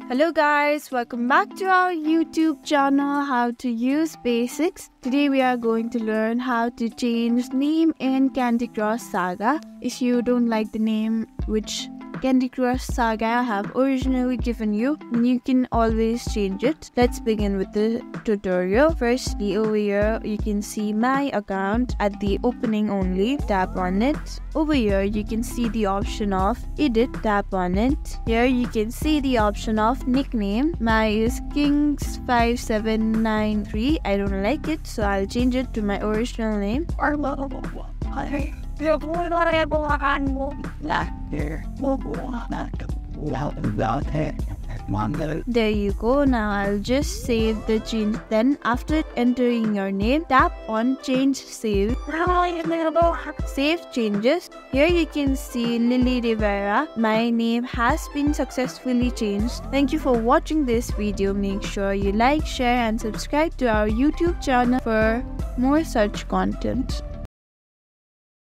Hello guys, welcome back to our YouTube channel How to Use Basics. Today we are going to learn how to change name in Candy Crush Saga. If you don't like the name which Candy Crush Saga have originally given you, then you can always change it. Let's begin with the tutorial. Firstly, over here you can see my account at the opening only. Tap on it. Over here you can see the option of edit. Tap on it. Here you can see the option of nickname. Mine is Kings5793. I don't like it, so I'll change it to my original name. There you go. Now I'll just save the change. Then after entering your name, tap on change save. Save changes. Here you can see Lily Rivera. My name has been successfully changed. Thank you for watching this video. Make sure you like, share and subscribe to our YouTube channel for more such content.